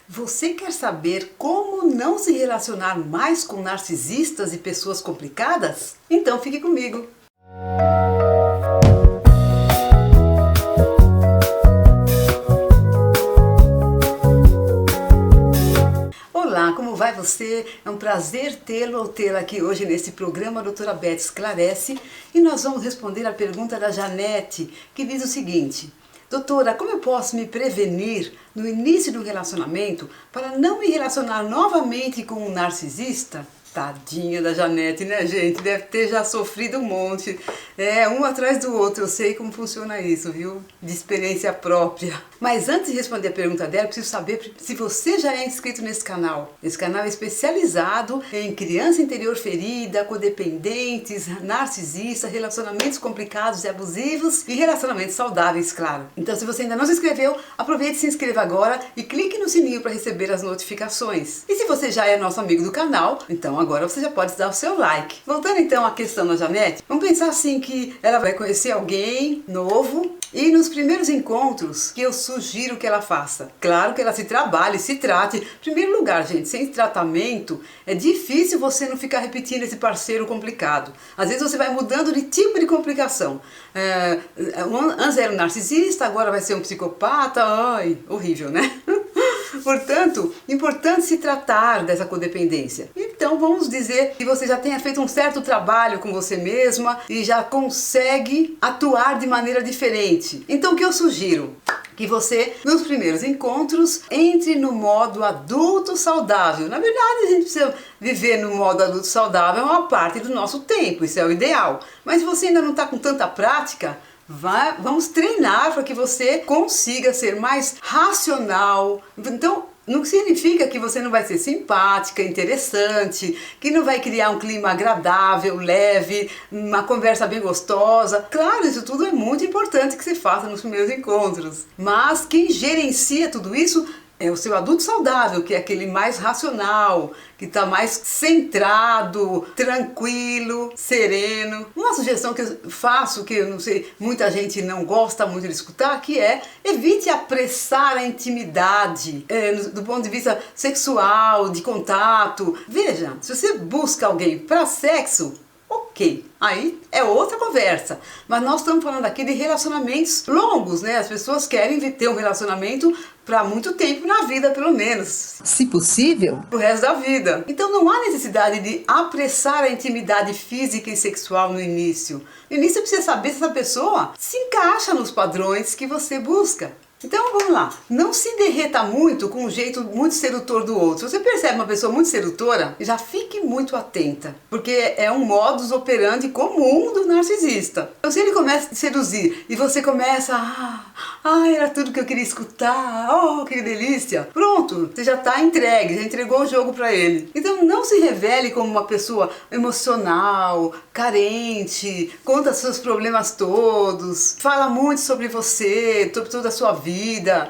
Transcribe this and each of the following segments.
Você quer saber como não se relacionar mais com narcisistas e pessoas complicadas? Então fique comigo! Olá, como vai você? É um prazer tê-lo ou tê-la aqui hoje nesse programa Doutora Beth Esclarece, e nós vamos responder a pergunta da Janete, que diz o seguinte: doutora, como eu posso me prevenir no início do relacionamento para não me relacionar novamente com um narcisista? Tadinha da Janete, né, gente? Deve ter já sofrido um monte. Um atrás do outro. Eu sei como funciona isso, viu? De experiência própria. Mas antes de responder a pergunta dela, eu preciso saber se você já é inscrito nesse canal. Esse canal é especializado em criança interior ferida, codependentes, narcisistas, relacionamentos complicados e abusivos e relacionamentos saudáveis, claro. Então, se você ainda não se inscreveu, aproveite e se inscreva agora e clique no sininho para receber as notificações. E se você já é nosso amigo do canal, então agora você já pode dar o seu like. Voltando então à questão da Janete, vamos pensar assim que ela vai conhecer alguém novo e nos primeiros encontros que eu sugiro que ela faça. Claro que ela se trabalhe, se trate. Em primeiro lugar, gente, sem tratamento é difícil você não ficar repetindo esse parceiro complicado. Às vezes você vai mudando de tipo de complicação. Antes era um narcisista, agora vai ser um psicopata. Ai, horrível, né? Portanto, importante se tratar dessa codependência. Então vamos dizer que você já tenha feito um certo trabalho com você mesma e já consegue atuar de maneira diferente. Então o que eu sugiro? Que você, nos primeiros encontros, entre no modo adulto saudável. Na verdade, a gente precisa viver no modo adulto saudável uma parte do nosso tempo, isso é o ideal. Mas se você ainda não está com tanta prática, vamos treinar para que você consiga ser mais racional. Então, não significa que você não vai ser simpática, interessante, que não vai criar um clima agradável, leve, uma conversa bem gostosa. Claro, isso tudo é muito importante que você faça nos primeiros encontros. Mas quem gerencia tudo isso é o seu adulto saudável, que é aquele mais racional, que está mais centrado, tranquilo, sereno. Uma sugestão que eu faço, que eu não sei, muita gente não gosta muito de escutar, que é: evite apressar a intimidade, do ponto de vista sexual, de contato. Veja, se você busca alguém para sexo, ok, aí é outra conversa. Mas nós estamos falando aqui de relacionamentos longos, né? As pessoas querem ter um relacionamento para muito tempo na vida, pelo menos. Se possível, o resto da vida. Então não há necessidade de apressar a intimidade física e sexual no início. No início você precisa saber se essa pessoa se encaixa nos padrões que você busca. Então vamos lá, não se derreta muito com um jeito muito sedutor do outro. Se você percebe uma pessoa muito sedutora, já fique muito atenta, porque é um modus operandi comum do narcisista. Então se ele começa a te seduzir e você começa era tudo que eu queria escutar, oh, que delícia, pronto, você já está entregue, já entregou o jogo para ele. Então não se revele como uma pessoa emocional, carente, conta seus problemas todos, fala muito sobre você, sobre toda a sua vida.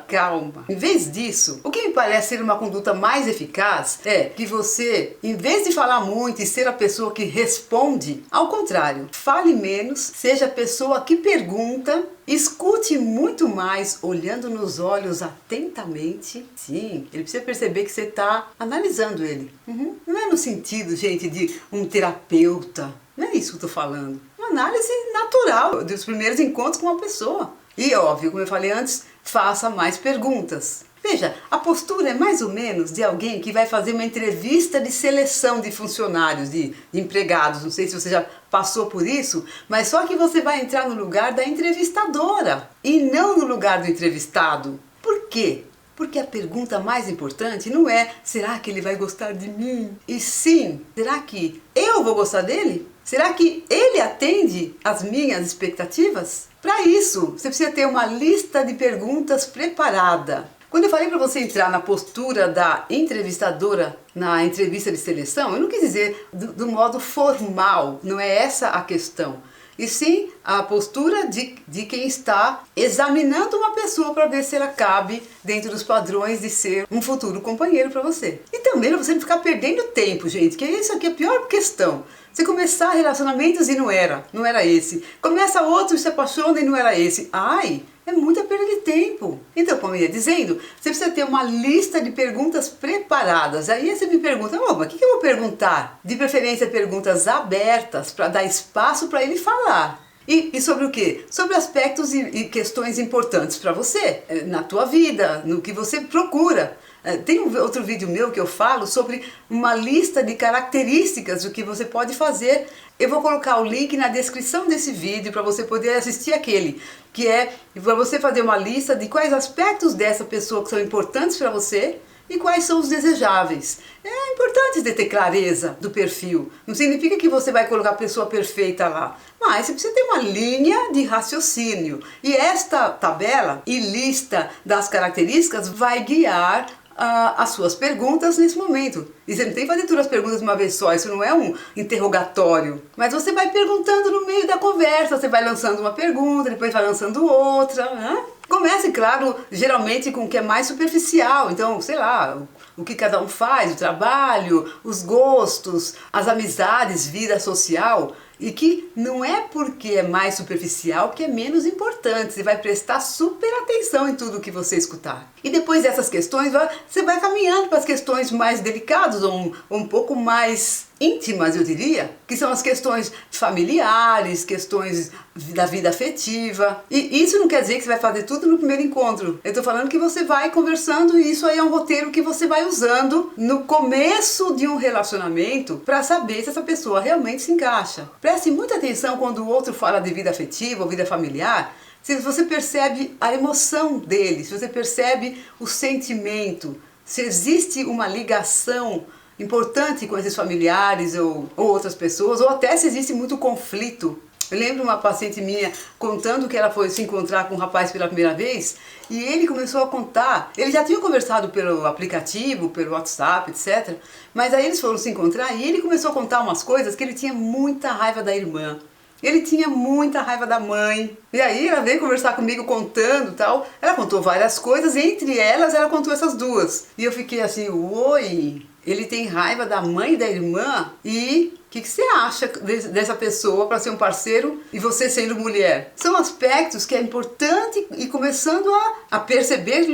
Calma. Em vez disso, o que me parece ser uma conduta mais eficaz é que você, em vez de falar muito e ser a pessoa que responde, ao contrário, fale menos, seja a pessoa que pergunta, escute muito mais, olhando nos olhos atentamente. Sim, ele precisa perceber que você está analisando ele. Não é no sentido, gente, de um terapeuta. Não é isso que eu estou falando. Uma análise natural dos primeiros encontros com uma pessoa. E óbvio, como eu falei antes, faça mais perguntas. Veja, a postura é mais ou menos de alguém que vai fazer uma entrevista de seleção de funcionários, de empregados. Não sei se você já passou por isso, mas só que você vai entrar no lugar da entrevistadora e não no lugar do entrevistado. Por quê? Porque a pergunta mais importante não é: será que ele vai gostar de mim? E sim, será que eu vou gostar dele? Será que ele atende às minhas expectativas? Para isso, você precisa ter uma lista de perguntas preparada. Quando eu falei para você entrar na postura da entrevistadora na entrevista de seleção, eu não quis dizer do modo formal, não é essa a questão. E sim a postura de quem está examinando uma pessoa para ver se ela cabe dentro dos padrões de ser um futuro companheiro para você. E também para você não ficar perdendo tempo, gente, que isso aqui é a pior questão. Você começar relacionamentos e não era esse. Começa outro e se apaixona e não era esse. Ai, É muita perda de tempo. Então, como eu ia dizendo, você precisa ter uma lista de perguntas preparadas. Aí você me pergunta, mas o que eu vou perguntar? De preferência, perguntas abertas, para dar espaço para ele falar. E sobre o quê? Sobre aspectos e questões importantes para você, na tua vida, no que você procura. Tem outro vídeo meu que eu falo sobre uma lista de características do que você pode fazer. Eu vou colocar o link na descrição desse vídeo para você poder assistir aquele, que é para você fazer uma lista de quais aspectos dessa pessoa que são importantes para você e quais são os desejáveis. É importante ter clareza do perfil. Não significa que você vai colocar a pessoa perfeita lá, mas você precisa ter uma linha de raciocínio. E esta tabela e lista das características vai guiar as suas perguntas nesse momento. E você não tem que fazer todas as perguntas de uma vez só, isso não é um interrogatório. Mas você vai perguntando no meio da conversa, você vai lançando uma pergunta, depois vai lançando outra, né? Comece, claro, geralmente com o que é mais superficial, então, sei lá, o que cada um faz, o trabalho, os gostos, as amizades, vida social, e que não é porque é mais superficial que é menos importante, você vai prestar super atenção em tudo que você escutar. E depois dessas questões, você vai caminhando para as questões mais delicadas, ou um pouco mais íntimas, eu diria, que são as questões familiares, questões da vida afetiva. E isso não quer dizer que você vai fazer tudo no primeiro encontro. Eu estou falando que você vai conversando e isso aí é um roteiro que você vai usando no começo de um relacionamento para saber se essa pessoa realmente se encaixa. Preste muita atenção quando o outro fala de vida afetiva ou vida familiar, se você percebe a emoção dele, se você percebe o sentimento, se existe uma ligação importante com esses familiares ou outras pessoas, ou até se existe muito conflito. Eu lembro uma paciente minha contando que ela foi se encontrar com um rapaz pela primeira vez e ele começou a contar. Eles já tinham conversado pelo aplicativo, pelo WhatsApp, etc. Mas aí eles foram se encontrar e ele começou a contar umas coisas que ele tinha muita raiva da irmã. Ele tinha muita raiva da mãe. E aí ela veio conversar comigo contando e tal. Ela contou várias coisas, entre elas ela contou essas duas. E eu fiquei assim, oi, ele tem raiva da mãe e da irmã? E o que você acha dessa pessoa para ser um parceiro e você sendo mulher? São aspectos que é importante ir começando a perceber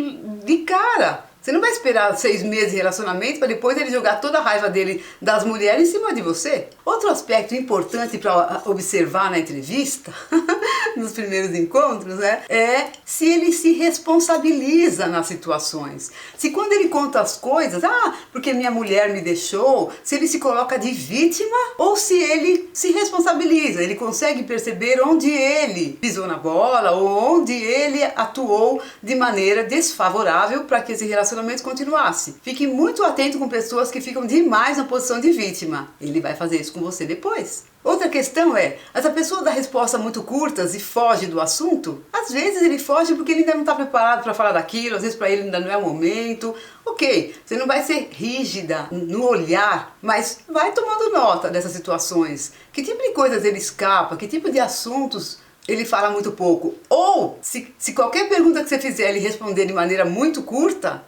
de cara. Você não vai esperar 6 meses de relacionamento para depois ele jogar toda a raiva dele das mulheres em cima de você. Outro aspecto importante para observar na entrevista, nos primeiros encontros, né, é se ele se responsabiliza nas situações. Se quando ele conta as coisas, porque minha mulher me deixou, se ele se coloca de vítima ou se ele se responsabiliza, ele consegue perceber onde ele pisou na bola ou onde ele atuou de maneira desfavorável para que esse relacionamento continuasse. Fique muito atento com pessoas que ficam demais na posição de vítima. Ele vai fazer isso com você depois. Outra questão é, essa pessoa dá respostas muito curtas e foge do assunto? Às vezes ele foge porque ele ainda não está preparado para falar daquilo, às vezes para ele ainda não é o momento. Ok, você não vai ser rígida no olhar, mas vai tomando nota dessas situações. Que tipo de coisas ele escapa? Que tipo de assuntos ele fala muito pouco? Ou, se qualquer pergunta que você fizer ele responder de maneira muito curta,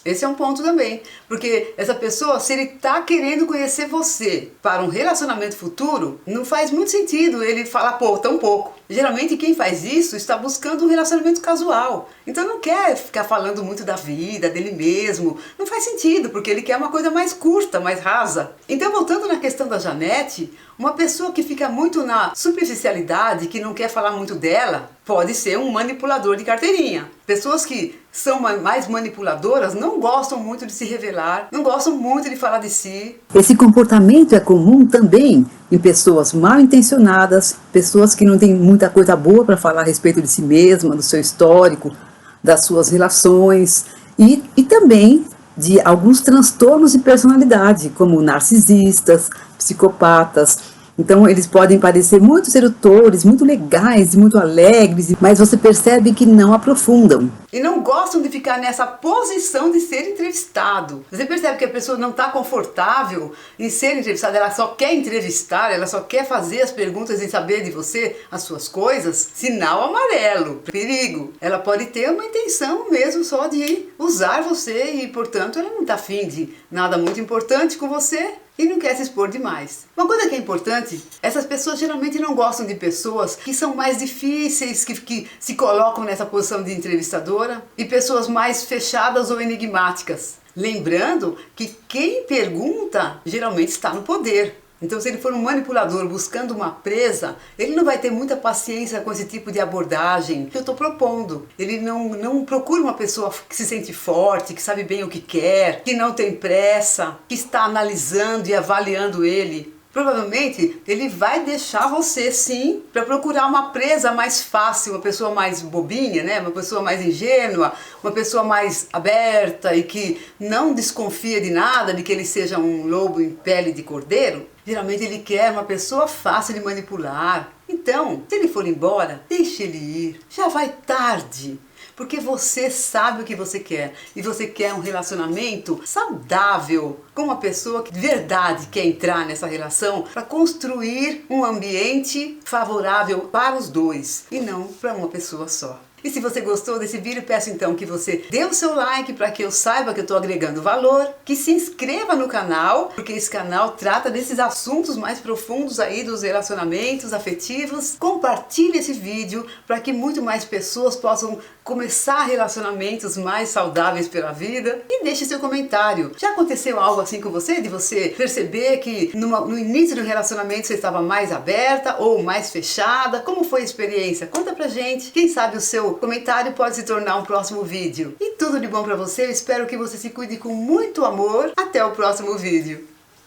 esse é um ponto também. Porque essa pessoa, se ele está querendo conhecer você para um relacionamento futuro, não faz muito sentido ele falar tão pouco. Geralmente quem faz isso está buscando um relacionamento casual. Então não quer ficar falando muito da vida, dele mesmo. Não faz sentido, porque ele quer uma coisa mais curta, mais rasa. Então, voltando na questão da Janete, uma pessoa que fica muito na superficialidade, que não quer falar muito dela, pode ser um manipulador de carteirinha. Pessoas que são mais manipuladoras não gostam muito de se revelar, não gostam muito de falar de si. Esse comportamento é comum também em pessoas mal intencionadas, pessoas que não têm muita coisa boa para falar a respeito de si mesma, do seu histórico, das suas relações e também de alguns transtornos de personalidade, como narcisistas, psicopatas. Então eles podem parecer muito sedutores, muito legais, muito alegres, mas você percebe que não aprofundam. E não gostam de ficar nessa posição de ser entrevistado. Você percebe que a pessoa não está confortável em ser entrevistada, ela só quer entrevistar, ela só quer fazer as perguntas e saber de você as suas coisas? Sinal amarelo, perigo. Ela pode ter uma intenção mesmo só de usar você e, portanto, ela não está afim de nada muito importante com você. e não quer se expor demais. Uma coisa que é importante, essas pessoas geralmente não gostam de pessoas que são mais difíceis, que se colocam nessa posição de entrevistadora, e pessoas mais fechadas ou enigmáticas. Lembrando que quem pergunta geralmente está no poder. Então, se ele for um manipulador buscando uma presa, ele não vai ter muita paciência com esse tipo de abordagem que eu estou propondo. Ele não procura uma pessoa que se sente forte, que sabe bem o que quer, que não tem pressa, que está analisando e avaliando ele. Provavelmente ele vai deixar você sim para procurar uma presa mais fácil, uma pessoa mais bobinha, né? Uma pessoa mais ingênua, uma pessoa mais aberta e que não desconfia de nada, de que ele seja um lobo em pele de cordeiro. Geralmente ele quer uma pessoa fácil de manipular. Então, se ele for embora, deixe ele ir. Já vai tarde. Porque você sabe o que você quer e você quer um relacionamento saudável com uma pessoa que de verdade quer entrar nessa relação para construir um ambiente favorável para os dois e não para uma pessoa só. E se você gostou desse vídeo, peço então que você dê o seu like para que eu saiba que eu estou agregando valor, que se inscreva no canal, porque esse canal trata desses assuntos mais profundos aí dos relacionamentos afetivos. Compartilhe esse vídeo para que muito mais pessoas possam começar relacionamentos mais saudáveis pela vida. E deixe seu comentário. Já aconteceu algo assim com você? De você perceber que no início do relacionamento você estava mais aberta ou mais fechada? Como foi a experiência? Conta pra gente. Quem sabe o seu comentário pode se tornar um próximo vídeo. E tudo de bom pra você. Eu espero que você se cuide com muito amor. Até o próximo vídeo.